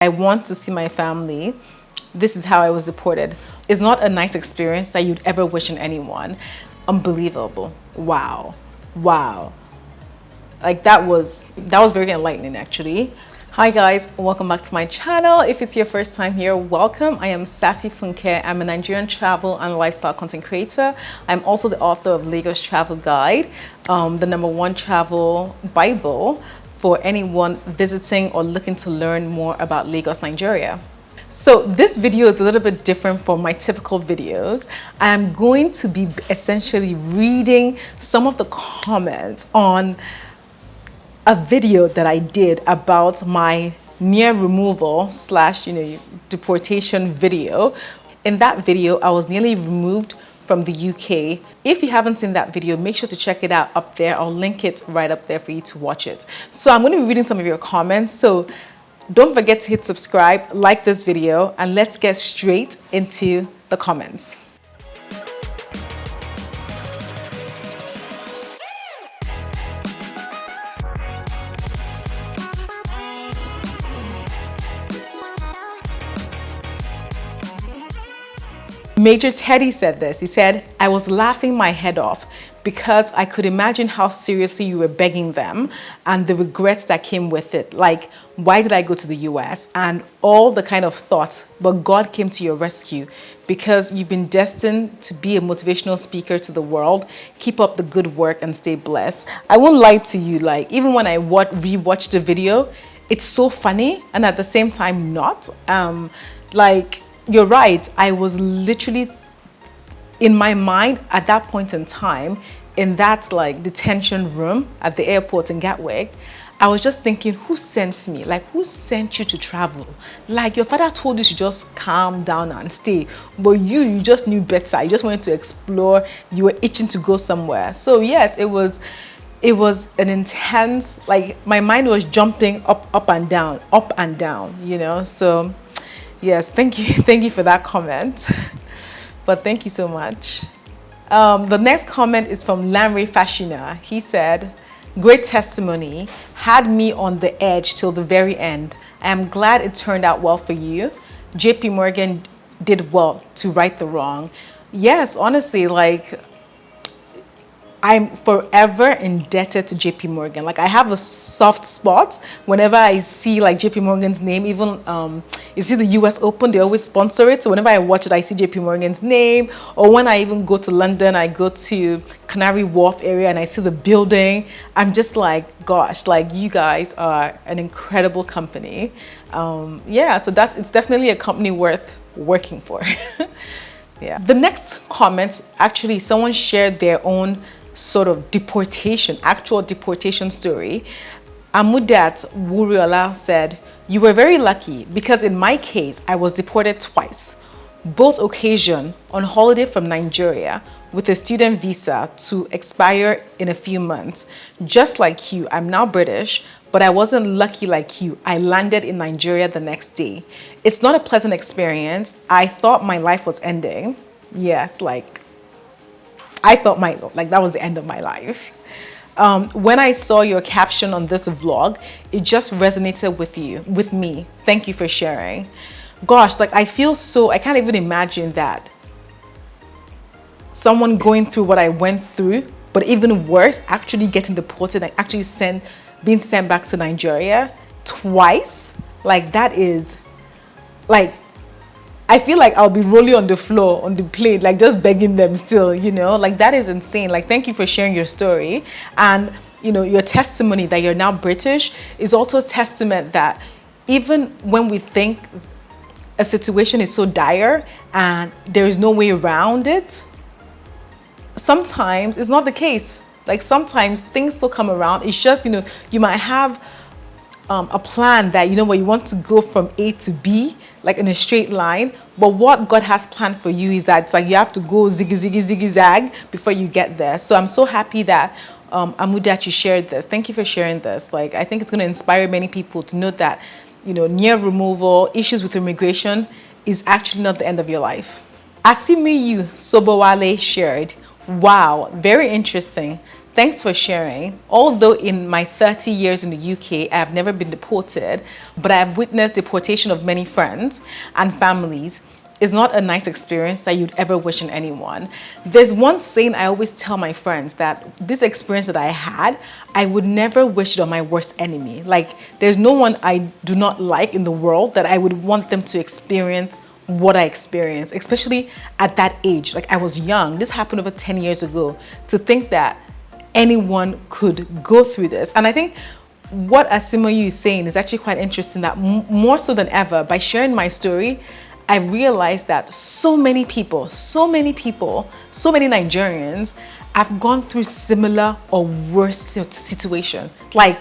I want to see my family. This is how I was deported. It's not a nice experience that you'd ever wish on anyone. Unbelievable. Wow. Wow. Like that was very enlightening actually. Hi guys, welcome back to my channel. If it's your first time here, welcome. I am Sassy Funke. I'm a Nigerian travel and lifestyle content creator. I'm also the author of Lagos Travel Guide, the #1 travel Bible for anyone visiting or looking to learn more about Lagos, Nigeria. So this video is a little bit different from my typical videos. I'm going to be essentially reading some of the comments on a video that I did about my near removal / deportation video. In that video, I was nearly removed from the UK. If you haven't seen that video, make sure to check it out up there. I'll link it right up there for you to watch it. So I'm going to be reading some of your comments. So don't forget to hit subscribe, like this video, and let's get straight into the comments. Major Teddy said this. He said, I was laughing my head off because I could imagine how seriously you were begging them and the regrets that came with it. Like, why did I go to the US? And all the kind of thoughts, but God came to your rescue because you've been destined to be a motivational speaker to the world. Keep up the good work and stay blessed. I won't lie to you, like, even when I rewatched the video, it's so funny and at the same time not. You're right. I was literally in my mind at that point in time in that detention room at the airport in Gatwick. I was just thinking, who sent me? Like, who sent you to travel? Like, your father told you to just calm down and stay, but you just knew better. You just wanted to explore. You were itching to go somewhere. So yes, it was an intense, my mind was jumping up and down, so yes, thank you for that comment. But thank you so much. The next comment is from Lanre Fashina. He said, great testimony, had me on the edge till the very end. I am glad it turned out well for you. JP Morgan did well to right the wrong. Yes, honestly, I'm forever indebted to JP Morgan. I have a soft spot whenever I see JP Morgan's name. Even you see the US Open, they always sponsor it. So whenever I watch it, I see JP Morgan's name. Or when I even go to London, I go to Canary Wharf area and I see the building. I'm just like, gosh, you guys are an incredible company. So it's definitely a company worth working for. Yeah. The next comment, actually, someone shared their own sort of actual deportation story. Amudat Wuriola said, you were very lucky because in my case, I was deported twice. Both occasion on holiday from Nigeria with a student visa to expire in a few months. Just like you, I'm now British, but I wasn't lucky like you. I landed in Nigeria the next day. It's not a pleasant experience. I thought my life was ending. Yes, I thought that was the end of my life. When I saw your caption on this vlog, it just resonated with me. Thank you for sharing. Gosh, I feel so, I can't even imagine that someone going through what I went through, but even worse, actually getting deported and actually being sent back to Nigeria twice. That is, I feel like I'll be rolling on the floor on the plane, just begging them still, that is insane. Thank you for sharing your story. And, your testimony that you're now British is also a testament that even when we think a situation is so dire and there is no way around it, sometimes it's not the case. Sometimes things still come around. It's just, you might have a plan that, where you want to go from A to B, in a straight line. But what God has planned for you is that you have to go zig-zag before you get there. So I'm so happy that Amudat, you shared this. Thank you for sharing this. I think it's going to inspire many people to know that, near removal, issues with immigration is actually not the end of your life. Asimiyu Sobowale shared, wow, very interesting. Thanks for sharing. Although in my 30 years in the UK, I have never been deported, but I have witnessed deportation of many friends and families. It's not a nice experience that you'd ever wish on anyone. There's one saying I always tell my friends, that this experience that I had, I would never wish it on my worst enemy. Like, there's no one I do not like in the world that I would want them to experience what I experienced, especially at that age. Like, I was young. This happened over 10 years ago. To think that anyone could go through this. And I think what Tiamiyu is saying is actually quite interesting, that more so than ever, by sharing my story, I realized that so many Nigerians have gone through similar or worse situation. Like,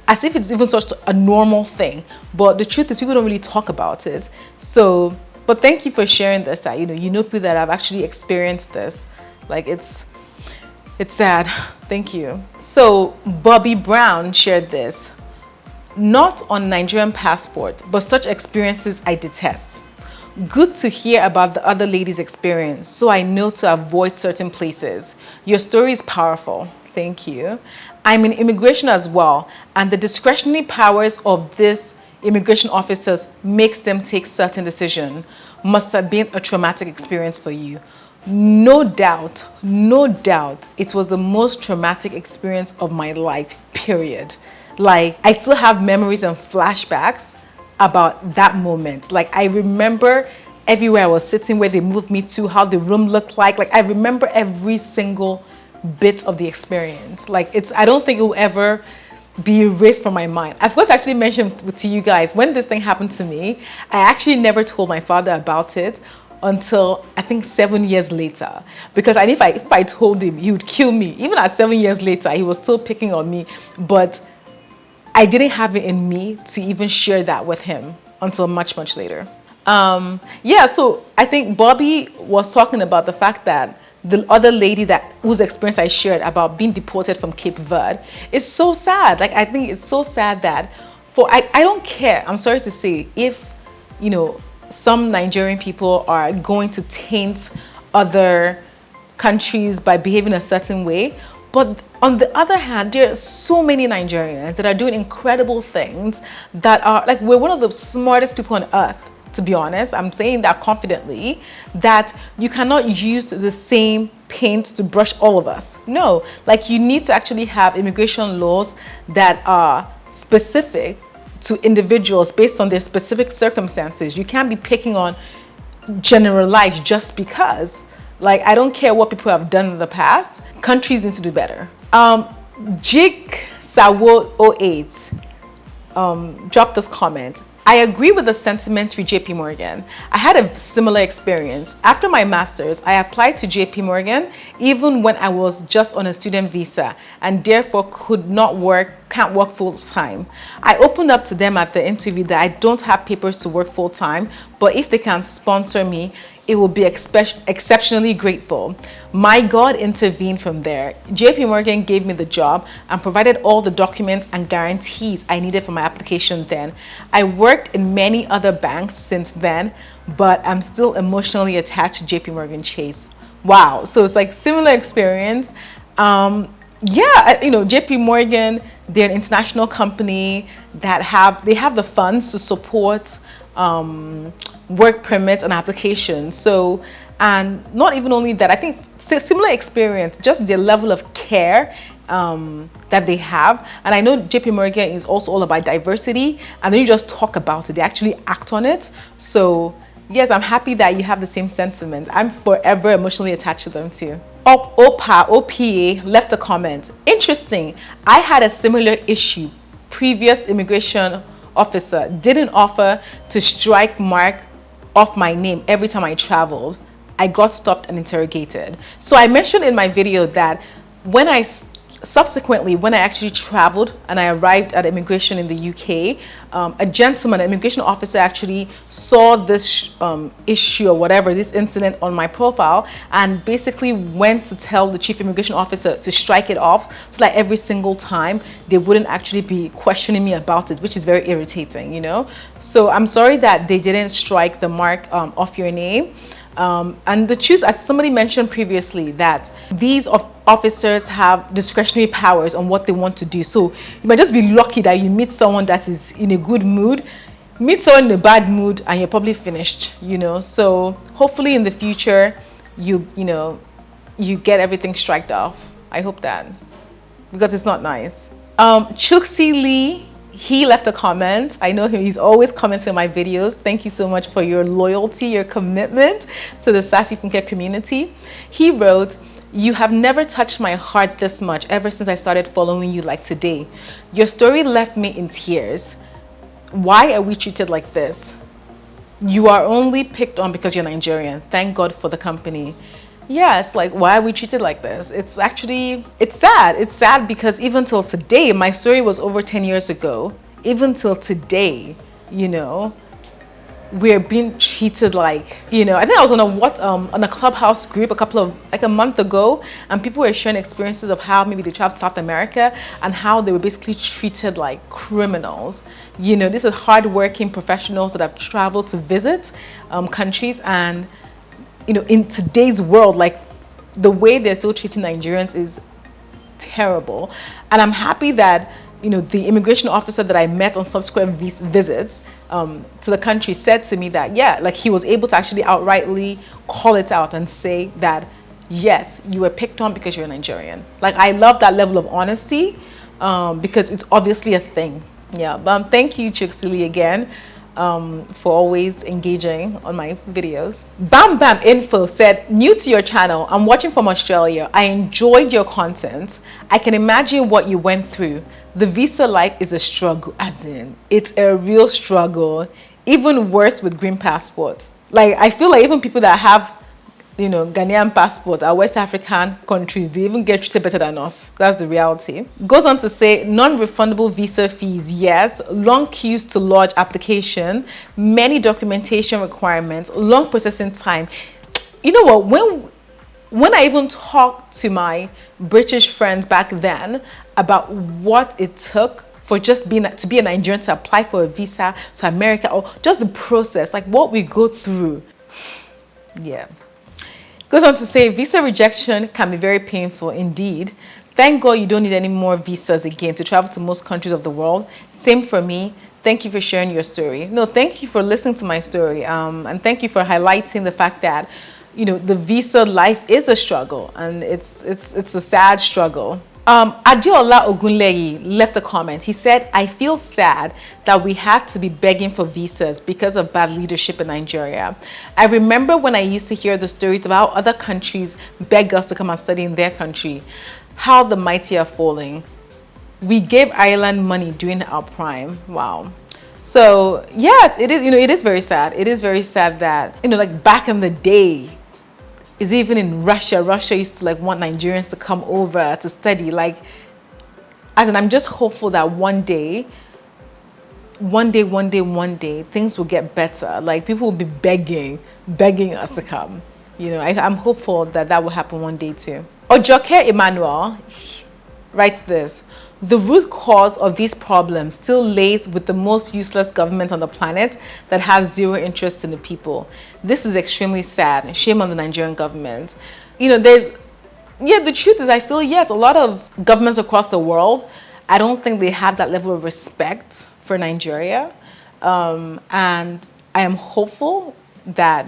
as if it's even such a normal thing. But the truth is, people don't really talk about it. So, but thank you for sharing this, that, you know people that have actually experienced this. Like, it's sad. Thank you. So, Bobby Brown shared this. Not on Nigerian passport, but such experiences I detest. Good to hear about the other lady's experience, so I know to avoid certain places. Your story is powerful. Thank you. I'm in immigration as well, and the discretionary powers of these immigration officers makes them take certain decisions. Must have been a traumatic experience for you. No doubt, it was the most traumatic experience of my life, period. Like, I still have memories and flashbacks about that moment. Like, I remember everywhere I was sitting, where they moved me to, how the room looked like. Like, I remember every single bit of the experience. Like, I don't think it will ever be erased from my mind. I forgot to actually mention to you guys, when this thing happened to me, I actually never told my father about it until I think 7 years later, because I knew if I told him, he would kill me. Even at 7 years later, he was still picking on me, but I didn't have it in me to even share that with him until much later. Yeah, so I think Bobby was talking about the fact that the other lady whose experience I shared about being deported from Cape Verde is so sad. Like, I think it's so sad that I don't care, I'm sorry to say, if, some Nigerian people are going to taint other countries by behaving a certain way. But on the other hand, there are so many Nigerians that are doing incredible things that are, like, we're one of the smartest people on earth, to be honest. I'm saying that confidently, that you cannot use the same paint to brush all of us. No, like, you need to actually have immigration laws that are specific to individuals based on their specific circumstances. You can't be picking on generalized just because. Like, I don't care what people have done in the past. Countries need to do better. Jig Sawo 08 dropped this comment. I agree with the sentiment to JP Morgan. I had a similar experience. After my master's, I applied to JP Morgan even when I was just on a student visa and therefore can't work full time. I opened up to them at the interview that I don't have papers to work full time, but if they can sponsor me, it will be exceptionally grateful. My God intervened from there. JP Morgan gave me the job and provided all the documents and guarantees I needed for my application then. I worked in many other banks since then, but I'm still emotionally attached to JP Morgan Chase. Wow, so it's like similar experience. JP Morgan, they're an international company that have the funds to support work permits and applications. So, and not even only that, I think similar experience, just the level of care that they have. And I know JP Morgan is also all about diversity, and then you just talk about it, they actually act on it. So yes, I'm happy that you have the same sentiment. I'm forever emotionally attached to them too. OPA left a comment. Interesting. I had a similar issue. Previous immigration officer didn't offer to strike mark off my name every time I traveled. I got stopped and interrogated. So I mentioned in my video that subsequently, when I actually traveled and I arrived at immigration in the UK, a gentleman, an immigration officer, actually saw this issue or whatever, this incident on my profile, and basically went to tell the chief immigration officer to strike it off, so that every single time they wouldn't actually be questioning me about it, which is very irritating, So I'm sorry that they didn't strike the mark off your name. And the truth, as somebody mentioned previously, that these officers have discretionary powers on what they want to do. So you might just be lucky that you meet someone that is in a good mood, meet someone in a bad mood, and you're probably finished, you know. So hopefully in the future, you get everything striked off. I hope that, because it's not nice. Chuxi Lee, he left a comment. I know him, he's always commenting on my videos. Thank you so much for your loyalty, your commitment to the Sassy Funke community. He wrote, "You have never touched my heart this much ever since I started following you like today. Your story left me in tears. Why are we treated like this? You are only picked on because you're Nigerian. Thank God for the company." Yes, like, why are we treated like this? It's sad. It's sad because even till today, my story was over 10 years ago. Even till today, you know, we're being treated like, you know, I think I was on a Clubhouse group a month ago, and people were sharing experiences of how maybe they traveled to South America and how they were basically treated like criminals. You know, these are hardworking professionals that have traveled to visit countries, and you know, in today's world, like, the way they're still treating Nigerians is terrible. And I'm happy that, you know, the immigration officer that I met on subsequent visits to the country said to me that, yeah, like, he was able to actually outrightly call it out and say that, yes, you were picked on because you're a Nigerian. Like, I love that level of honesty because it's obviously a thing. Yeah, but thank you, Chuxili, again. For always engaging on my videos. Bam Bam Info said, "New to your channel, I'm watching from Australia. I enjoyed your content. I can imagine what you went through. The visa life is a struggle, as in, it's a real struggle. Even worse with green passports. Like, I feel like even people that have, you know, Ghanaian passport, our West African countries, they even get treated better than us. That's the reality." Goes on to say, "Non-refundable visa fees, yes. Long queues to lodge application. Many documentation requirements. Long processing time." You know what? When I even talked to my British friends back then about what it took for just to be a Nigerian to apply for a visa to America, or just the process, like what we go through. Yeah. Goes on to say, "Visa rejection can be very painful indeed. Thank God you don't need any more visas again to travel to most countries of the world. Same for me. Thank you for sharing your story." No, thank you for listening to my story. And thank you for highlighting the fact that, you know, the visa life is a struggle, and it's a sad struggle. Adiola Ogunleyi left a comment. He said, "I feel sad that we have to be begging for visas because of bad leadership in Nigeria. I remember when I used to hear the stories of how other countries beg us to come and study in their country, how the mighty are falling. We gave Ireland money during our prime." Wow. So yes, it is, you know, it is very sad. It is very sad that, you know, like back in the day, is even in Russia used to like want Nigerians to come over to study. Like, as in, I'm just hopeful that one day things will get better. Like, people will be begging us to come. You know, I'm hopeful that will happen one day too. Ojoke Emmanuel writes this: "The root cause of these problems still lays with the most useless government on the planet that has zero interest in the people. This is extremely sad. Shame on the Nigerian government." You know, the truth is, I feel, yes, a lot of governments across the world, I don't think they have that level of respect for Nigeria. And I am hopeful that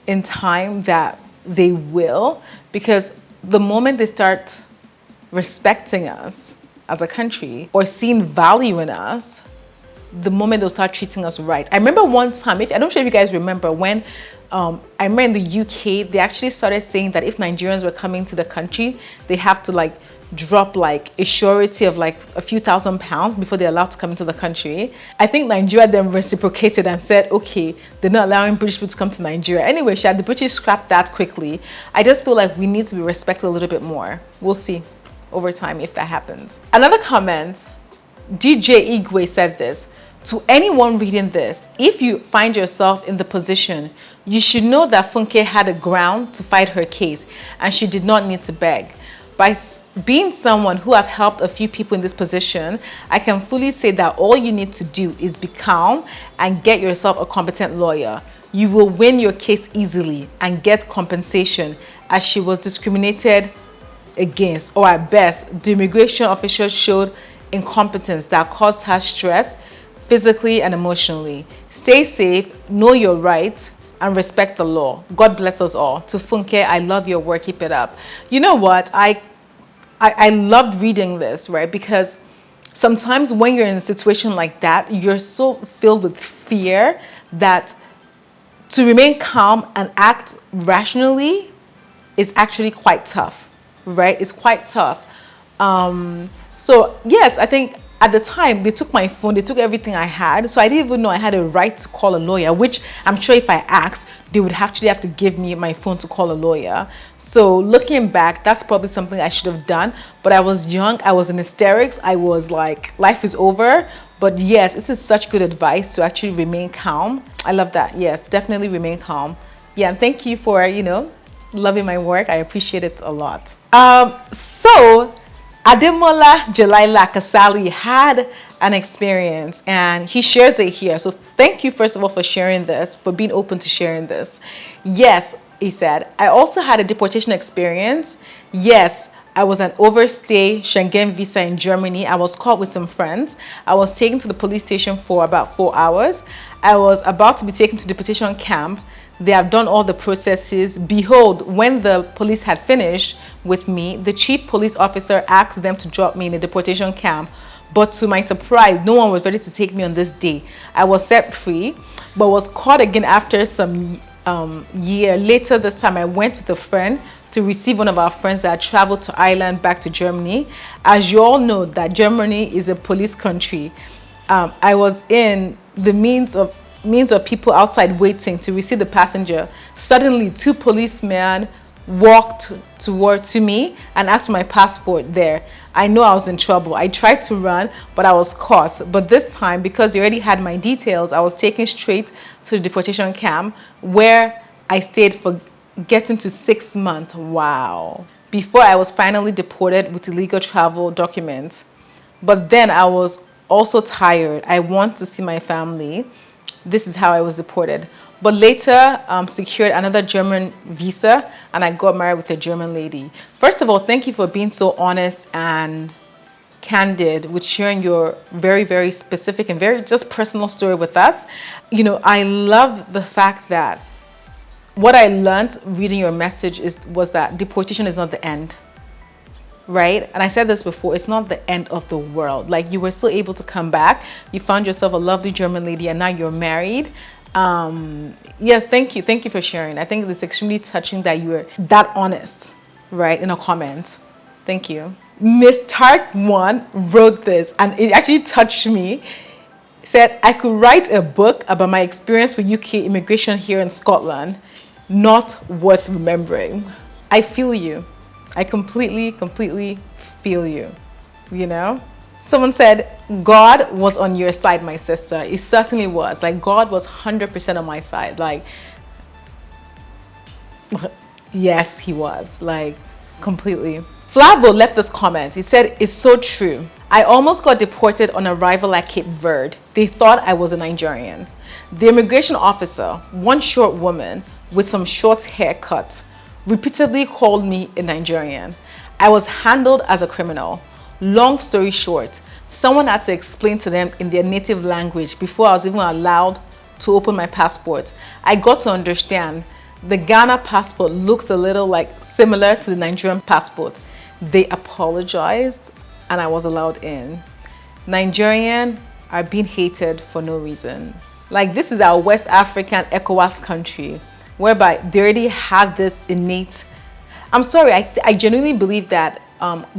in time that they will, because the moment they start respecting us as a country or seeing value in us, the moment they'll start treating us right. I remember one time, I'm not sure if you guys remember, when I remember in the UK, they actually started saying that if Nigerians were coming to the country, they have to like drop like a surety of like a few £1,000s before they're allowed to come into the country. I think Nigeria then reciprocated and said, okay, they're not allowing British people to come to Nigeria. Anyway, the British scrapped that quickly. I just feel like we need to be respected a little bit more. We'll see over time if that happens. Another comment, DJ Igwe said this: "To anyone reading this, if you find yourself in the position, you should know that Funke had a ground to fight her case and she did not need to beg. being someone who have helped a few people in this position, I can fully say that all you need to do is be calm and get yourself a competent lawyer. You will win your case easily and get compensation, as she was discriminated against, or at best, the immigration official showed incompetence that caused her stress physically and emotionally. Stay safe, know your rights, and respect the law. God bless us all. To Funke, I love your work. Keep it up. You know what? I loved reading this, right? Because sometimes when you're in a situation like that, you're so filled with fear that to remain calm and act rationally is actually quite tough, right? It's quite tough. So yes, I think at the time they took my phone, they took everything I had. So I didn't even know I had a right to call a lawyer, which I'm sure if I asked, they would actually have to give me my phone to call a lawyer. So looking back, that's probably something I should have done. But I was young, I was in hysterics. I was like, life is over. But yes, this is such good advice to actually remain calm. I love that. Yes, definitely remain calm. Yeah, and thank you for, loving my work. I appreciate it a lot. So Ademola Jalila Kasali had an experience and he shares it here. So thank you, first of all, for sharing this, for being open to sharing this. Yes, he said, I also had a deportation experience. Yes, I was an overstay Schengen visa in Germany. I was caught with some friends. I was taken to the police station for about 4 hours. I was about to be taken to the deportation camp. They have done all the processes. Behold, when the police had finished with me, the chief police officer asked them to drop me in a deportation camp. But to my surprise, no one was ready to take me on this day. I was set free, but was caught again after some year. Later this time, I went with a friend to receive one of our friends that had traveled to Ireland back to Germany. As you all know, that Germany is a police country. I was in the means of people outside waiting to receive the passenger. Suddenly, 2 policemen walked to me and asked for my passport there. I know I was in trouble. I tried to run, but I was caught. But this time, because they already had my details, I was taken straight to the deportation camp where I stayed for getting to 6 months. Wow. Before I was finally deported with illegal travel documents. But then I was also tired. I want to see my family. This is how I was deported. But later secured another German visa and I got married with a German lady. First of all, thank you for being so honest and candid with sharing your very, very specific and very just personal story with us. I love the fact that what I learned reading your message was that deportation is not the end. Right? And I said this before, it's not the end of the world. Like, you were still able to come back. You found yourself a lovely German lady and now you're married. Yes, thank you. Thank you for sharing. I think it's extremely touching that you were that honest, right, in a comment. Thank you. Miss Tark1 wrote this and it actually touched me. Said, I could write a book about my experience with UK immigration here in Scotland. Not worth remembering. I feel you. I completely feel you, Someone said, God was on your side, my sister. It certainly was. Like, God was 100% on my side. Like, yes, he was. Like, completely. Flavo left this comment. He said, it's so true. I almost got deported on arrival at Cape Verde. They thought I was a Nigerian. The immigration officer, one short woman with some short haircut, repeatedly called me a Nigerian. I was handled as a criminal. Long story short, someone had to explain to them in their native language before I was even allowed to open my passport. I got to understand the Ghana passport looks a little similar to the Nigerian passport. They apologized and I was allowed in. Nigerian are being hated for no reason. Like, this is our West African ECOWAS country, whereby they already have this innate. I'm sorry, I genuinely believe that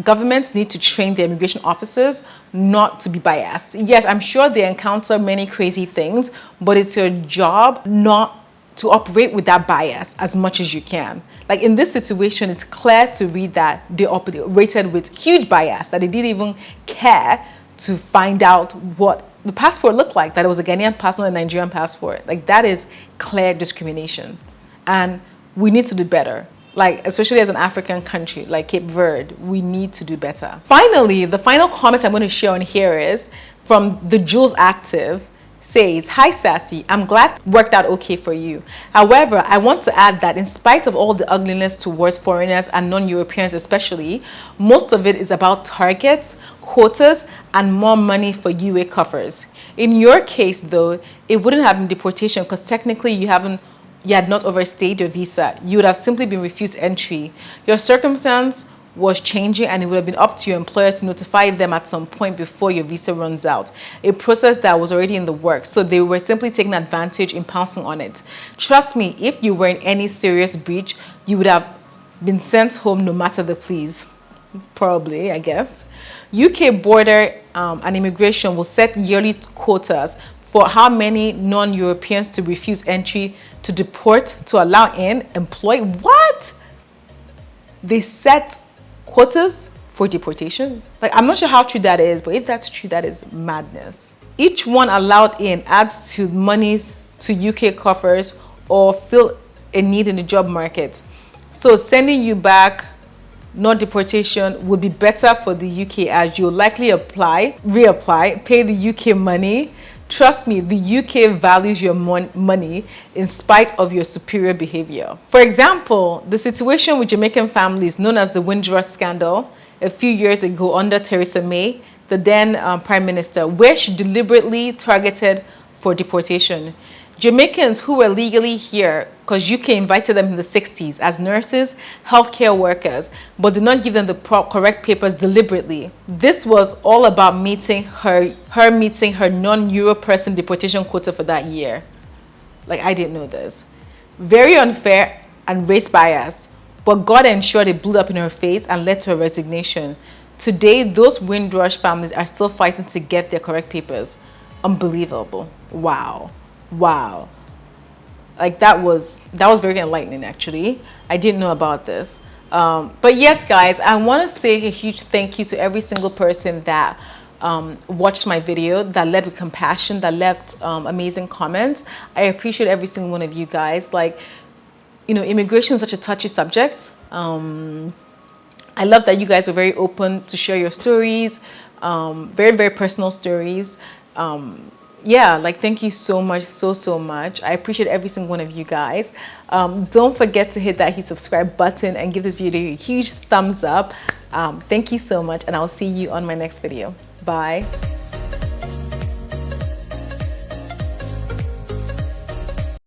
governments need to train their immigration officers not to be biased. Yes, I'm sure they encounter many crazy things, but it's your job not to operate with that bias as much as you can. Like, in this situation, it's clear to read that they operated with huge bias, that they didn't even care to find out what the passport looked like, that it was a Ghanaian passport and a Nigerian passport. Like, that is clear discrimination. And we need to do better. Like, especially as an African country like Cape Verde, we need to do better. Finally, the final comment I'm going to share on here is from the Jules Active. Says, hi Sassy, I'm glad it worked out okay for you. However, I want to add that in spite of all the ugliness towards foreigners and non-Europeans especially, most of it is about targets, quotas, and more money for UA coffers. In your case though, it wouldn't have been deportation because technically you had not overstayed your visa. You would have simply been refused entry. Your circumstance was changing and it would have been up to your employer to notify them at some point before your visa runs out, a process that was already in the works. So they were simply taking advantage in pouncing on it. Trust me, if you were in any serious breach, you would have been sent home no matter the pleas. Probably, I guess. UK border and immigration will set yearly quotas for how many non-Europeans to refuse entry, to deport, to allow in, employ. What? They set quotas for deportation? Like, I'm not sure how true that is, but if that's true, that is madness. Each one allowed in adds to monies to UK coffers or fill a need in the job market. So sending you back, not deportation, would be better for the UK as you'll likely reapply, pay the UK money. Trust me, the UK values your money in spite of your superior behavior. For example, the situation with Jamaican families known as the Windrush scandal a few years ago under Theresa May, the then Prime Minister, where she deliberately targeted for deportation. Jamaicans who were legally here because UK invited them in the 60s as nurses, healthcare workers, but did not give them the correct papers deliberately. This was all about meeting her non-Euro person deportation quota for that year. Like, I didn't know this. Very unfair and race bias, but God ensured it blew up in her face and led to her resignation. Today, those Windrush families are still fighting to get their correct papers. Unbelievable. Wow. Wow. Like, that was very enlightening, actually. I didn't know about this. But yes, guys, I want to say a huge thank you to every single person that watched my video, that led with compassion, that left amazing comments. I appreciate every single one of you guys. Like, you know, immigration is such a touchy subject. I love that you guys were very open to share your stories, very, very personal stories. Yeah, like, thank you so much, so much. I appreciate every single one of you guys. Don't forget to hit that huge subscribe button and give this video a huge thumbs up. Thank you so much, and I'll see you on my next video. Bye.